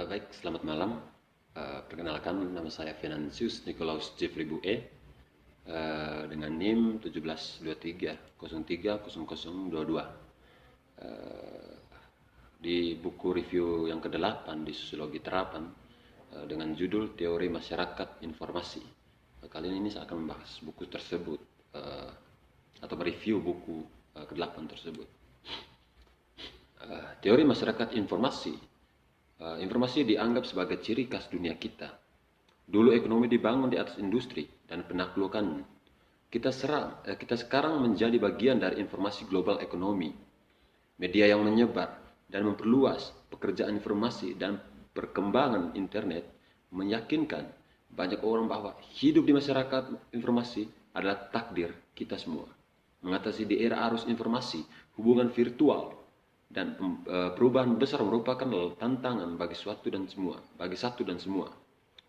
Baik, selamat malam. Perkenalkan, nama saya Venantius Nicolaus Jeffrey Bue dengan NIM 1723030022. Di buku review yang ke-8 di Sosiologi Terapan dengan judul Teori Masyarakat Informasi. Kali ini saya akan membahas buku tersebut atau mereview buku ke-8 tersebut. Teori masyarakat informasi. Informasi dianggap sebagai ciri khas dunia kita. Dulu ekonomi dibangun di atas industri dan penaklukan. Kita sekarang menjadi bagian dari informasi global ekonomi. Media yang menyebar dan memperluas pekerjaan informasi dan perkembangan internet meyakinkan banyak orang bahwa hidup di masyarakat informasi adalah takdir kita semua. Mengatasi di era arus informasi, hubungan virtual, dan perubahan besar merupakan tantangan bagi satu dan semua.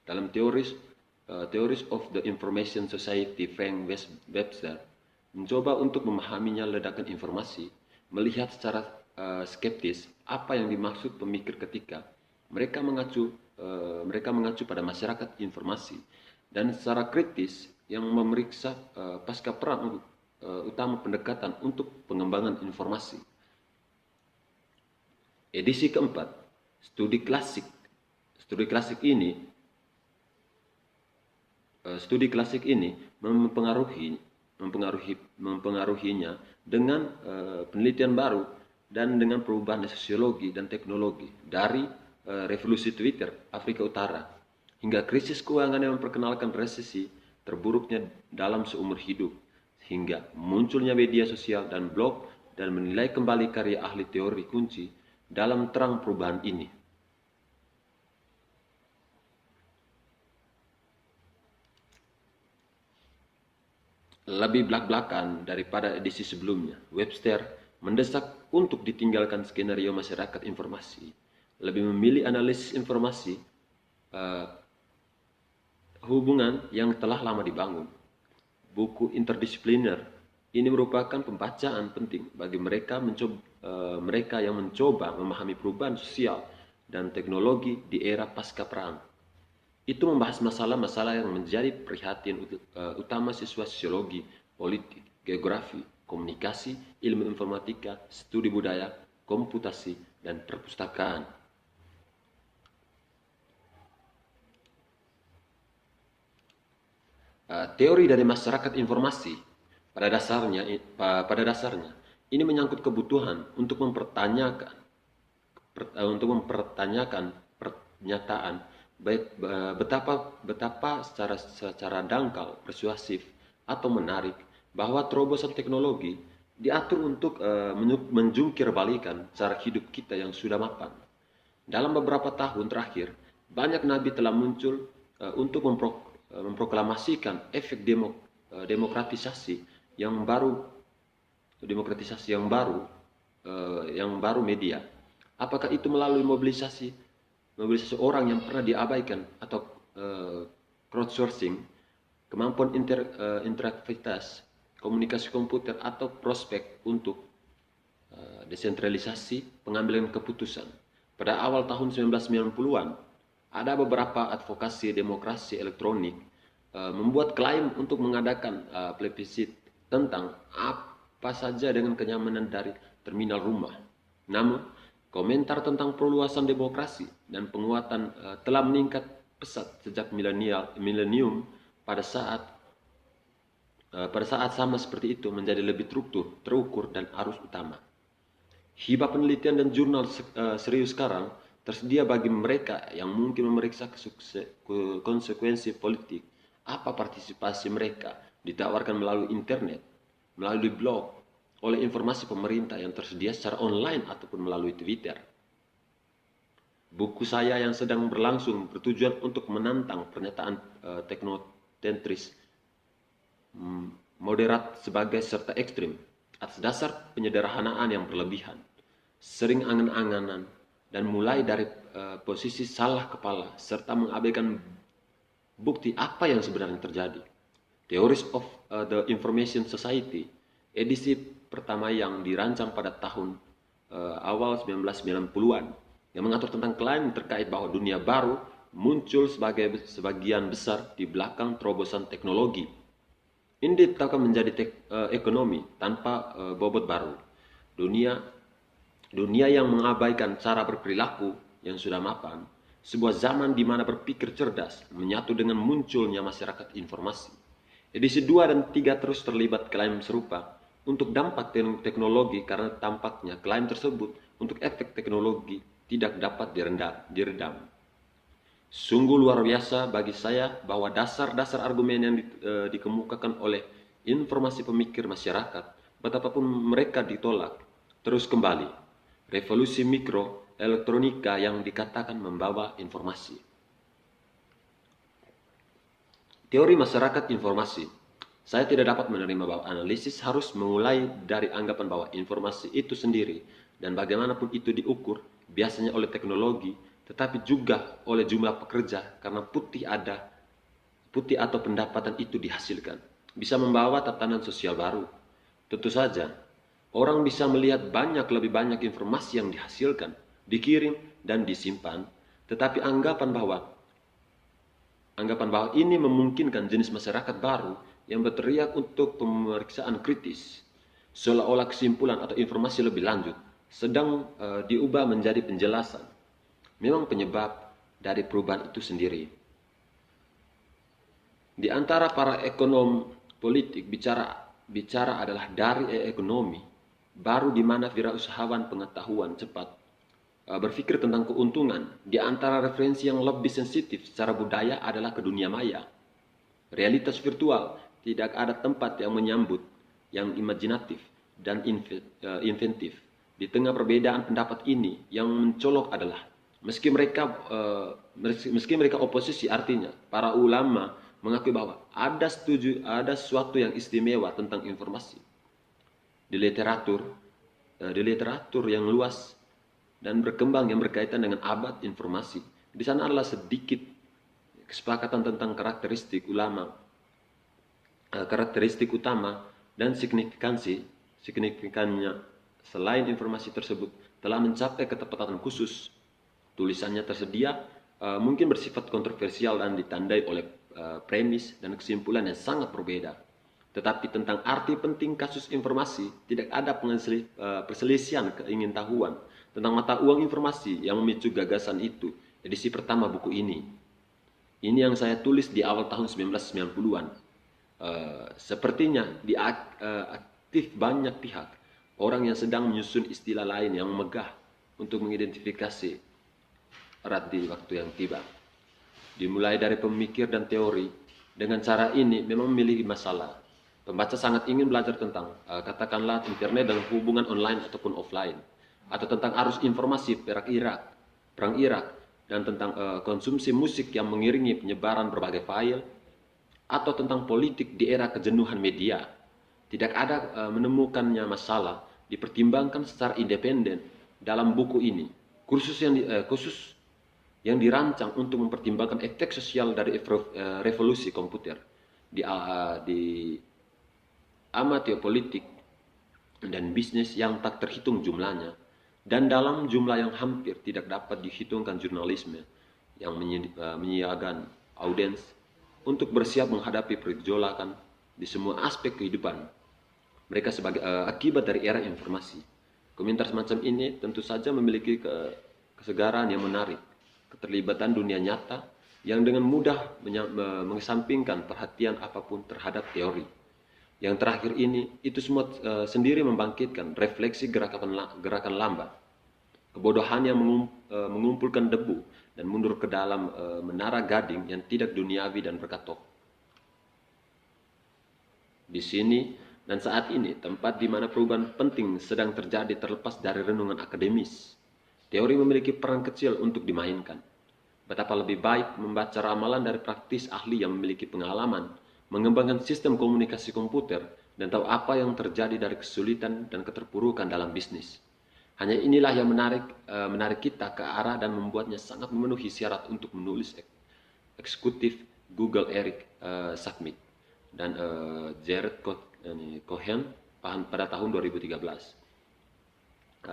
Dalam Theories of the Information Society, Frank Webster mencoba untuk memahaminya ledakan informasi, melihat secara skeptis apa yang dimaksud pemikir ketika mereka mengacu pada masyarakat informasi, dan secara kritis yang memeriksa pasca perang utama pendekatan untuk pengembangan informasi. Edisi keempat, studi klasik ini mempengaruhinya dengan penelitian baru dan dengan perubahan sosiologi dan teknologi dari revolusi Twitter Afrika Utara hingga krisis keuangan yang memperkenalkan resesi terburuknya dalam seumur hidup, hingga munculnya media sosial dan blog dan menilai kembali karya ahli teori kunci dalam terang perubahan ini. Lebih belak-belakan daripada edisi sebelumnya, Webster mendesak untuk ditinggalkan skenario masyarakat informasi, lebih memilih analisis informasi hubungan yang telah lama dibangun. Buku interdisipliner ini merupakan pembacaan penting bagi mereka yang mencoba memahami perubahan sosial dan teknologi di era pasca perang. Itu membahas masalah-masalah yang menjadi perhatian utama siswa sosiologi, politik, geografi, komunikasi, ilmu informatika, studi budaya, komputasi, dan perpustakaan. Teori dari masyarakat informasi pada dasarnya ini menyangkut kebutuhan untuk mempertanyakan pernyataan betapa secara dangkal, persuasif, atau menarik bahwa terobosan teknologi diatur untuk menjungkir balikan cara hidup kita yang sudah mapan. Dalam beberapa tahun terakhir, banyak nabi telah muncul untuk memproklamasikan efek demokratisasi yang baru media. Apakah itu melalui mobilisasi orang yang pernah diabaikan atau crowdsourcing, kemampuan interaktivitas, komunikasi komputer, atau prospek untuk desentralisasi pengambilan keputusan. Pada awal tahun 1990-an, ada beberapa advokasi demokrasi elektronik membuat klaim untuk mengadakan plebiscit tentang apa saja dengan kenyamanan dari terminal rumah. Namun, komentar tentang perluasan demokrasi dan penguatan telah meningkat pesat sejak milenium. Pada saat sama seperti itu menjadi lebih terukur dan arus utama. Hibah penelitian dan jurnal serius sekarang tersedia bagi mereka yang mungkin memeriksa konsekuensi politik. Apa partisipasi mereka ditawarkan melalui internet, melalui blog, oleh informasi pemerintah yang tersedia secara online ataupun melalui Twitter. Buku saya yang sedang berlangsung bertujuan untuk menantang pernyataan teknotentris, moderat sebagai serta ekstrim atas dasar penyederhanaan yang berlebihan, sering angan-anganan, dan mulai dari posisi salah kepala serta mengabaikan bukti apa yang sebenarnya terjadi. Theories of the Information Society, edisi pertama yang dirancang pada tahun awal 1990-an, yang mengatur tentang klaim terkait bahwa dunia baru muncul sebagai sebagian besar di belakang terobosan teknologi. Ini ditetapkan menjadi ekonomi tanpa bobot baru. Dunia yang mengabaikan cara berperilaku yang sudah mapan, sebuah zaman di mana berpikir cerdas menyatu dengan munculnya masyarakat informasi. Edisi 2 dan 3 terus terlibat klaim serupa untuk dampak teknologi karena tampaknya klaim tersebut untuk efek teknologi tidak dapat diredam. Sungguh luar biasa bagi saya bahwa dasar-dasar argumen yang dikemukakan oleh informasi pemikir masyarakat, betapapun mereka ditolak, terus kembali. Revolusi mikro elektronika yang dikatakan membawa informasi. Teori masyarakat informasi. Saya tidak dapat menerima bahwa analisis harus memulai dari anggapan bahwa informasi itu sendiri dan bagaimanapun itu diukur, biasanya oleh teknologi, tetapi juga oleh jumlah pekerja karena putih atau pendapatan itu dihasilkan, bisa membawa tatanan sosial baru. Tentu saja, orang bisa melihat lebih banyak informasi yang dihasilkan, dikirim, dan disimpan, tetapi anggapan bahwa ini memungkinkan jenis masyarakat baru yang berteriak untuk pemeriksaan kritis, seolah-olah kesimpulan atau informasi lebih lanjut, sedang diubah menjadi penjelasan. Memang penyebab dari perubahan itu sendiri. Di antara para ekonom politik bicara adalah dari ekonomi baru di mana wirausahawan pengetahuan cepat berpikir tentang keuntungan. Di antara referensi yang lebih sensitif secara budaya adalah ke dunia maya. Realitas virtual, tidak ada tempat yang menyambut, yang imajinatif dan inventif. Di tengah perbedaan pendapat ini, yang mencolok adalah meski mereka oposisi, artinya para ulama mengakui bahwa ada sesuatu yang istimewa tentang informasi. Di literatur yang luas dan berkembang yang berkaitan dengan abad informasi, di sana adalah sedikit kesepakatan tentang karakteristik utama dan signifikannya. Selain informasi tersebut telah mencapai ketepatan khusus, tulisannya tersedia mungkin bersifat kontroversial dan ditandai oleh premis dan kesimpulan yang sangat berbeda. Tetapi tentang arti penting kasus informasi tidak ada perselisihan keingintahuan tentang mata uang informasi yang memicu gagasan itu. Edisi pertama buku ini yang saya tulis di awal tahun 1990-an. Sepertinya aktif banyak pihak, orang yang sedang menyusun istilah lain yang megah untuk mengidentifikasi erat di waktu yang tiba. Dimulai dari pemikir dan teori, dengan cara ini memang memiliki masalah. Pembaca sangat ingin belajar tentang katakanlah internet dan hubungan online ataupun offline, atau tentang arus informasi perang Irak, dan tentang konsumsi musik yang mengiringi penyebaran berbagai file, atau tentang politik di era kejenuhan media. Tidak ada menemukannya masalah dipertimbangkan secara independen dalam buku ini. Kursus yang dirancang untuk mempertimbangkan efek sosial dari revolusi komputer di amatio politik dan bisnis yang tak terhitung jumlahnya, dan dalam jumlah yang hampir tidak dapat dihitungkan jurnalisme yang menyiapkan audiens untuk bersiap menghadapi pergolakan di semua aspek kehidupan mereka sebagai akibat dari era informasi. Komentar semacam ini tentu saja memiliki kesegaran yang menarik, keterlibatan dunia nyata yang dengan mudah mengesampingkan perhatian apapun terhadap teori. Yang terakhir ini, itu semua sendiri membangkitkan refleksi gerakan lambat. Kebodohan yang mengumpulkan debu dan mundur ke dalam menara gading yang tidak duniawi dan berkatok. Di sini dan saat ini, tempat di mana perubahan penting sedang terjadi terlepas dari renungan akademis. Teori memiliki peran kecil untuk dimainkan. Betapa lebih baik membaca ramalan dari praktis ahli yang memiliki pengalaman, mengembangkan sistem komunikasi komputer, dan tahu apa yang terjadi dari kesulitan dan keterpurukan dalam bisnis. Hanya inilah yang menarik kita ke arah dan membuatnya sangat memenuhi syarat untuk menulis eksekutif Google Eric Schmidt dan Jared Cohen pada tahun 2013.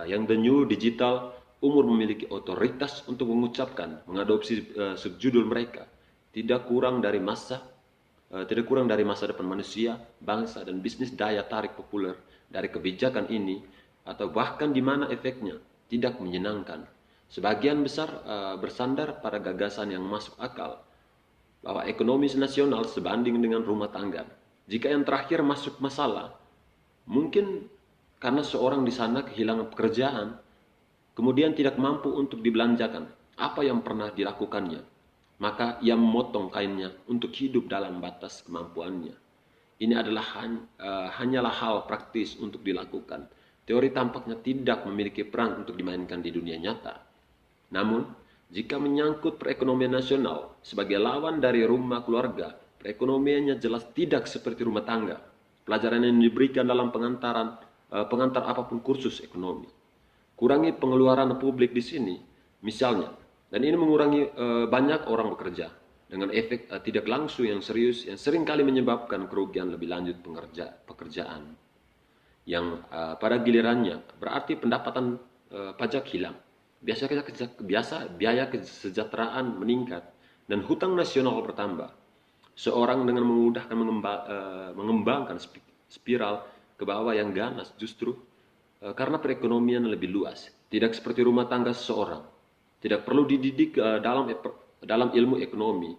Yang The New Digital umur memiliki otoritas untuk mengucapkan, mengadopsi subjudul mereka, tidak kurang dari masa depan manusia, bangsa, dan bisnis daya tarik populer dari kebijakan ini, atau bahkan di mana efeknya tidak menyenangkan. Sebagian besar bersandar pada gagasan yang masuk akal, bahwa ekonomi nasional sebanding dengan rumah tangga. Jika yang terakhir masuk masalah, mungkin karena seorang di sana kehilangan pekerjaan, kemudian tidak mampu untuk dibelanjakan apa yang pernah dilakukannya, maka ia memotong kainnya untuk hidup dalam batas kemampuannya. Ini hanyalah hal praktis untuk dilakukan. Teori tampaknya tidak memiliki peran untuk dimainkan di dunia nyata. Namun, jika menyangkut perekonomian nasional sebagai lawan dari rumah keluarga, perekonomiannya jelas tidak seperti rumah tangga. Pelajaran yang diberikan dalam pengantar apapun kursus ekonomi. Kurangi pengeluaran publik di sini, misalnya, dan ini mengurangi banyak orang bekerja dengan efek tidak langsung yang serius yang seringkali menyebabkan kerugian lebih lanjut pekerjaan. Yang pada gilirannya berarti pendapatan pajak hilang. Biaya kesejahteraan meningkat dan hutang nasional bertambah. Seorang dengan memudahkan mengembangkan spiral ke bawah yang ganas justru karena perekonomian lebih luas. Tidak seperti rumah tangga seseorang. Tidak perlu dididik dalam ilmu ekonomi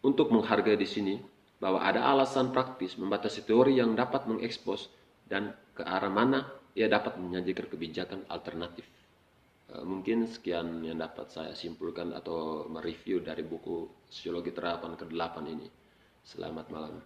untuk menghargai di sini bahwa ada alasan praktis membatasi teori yang dapat mengekspos dan ke arah mana ia dapat menyajikan kebijakan alternatif. Mungkin sekian yang dapat saya simpulkan atau mereview dari buku Sosiologi Terapan ke-8 ini. Selamat malam.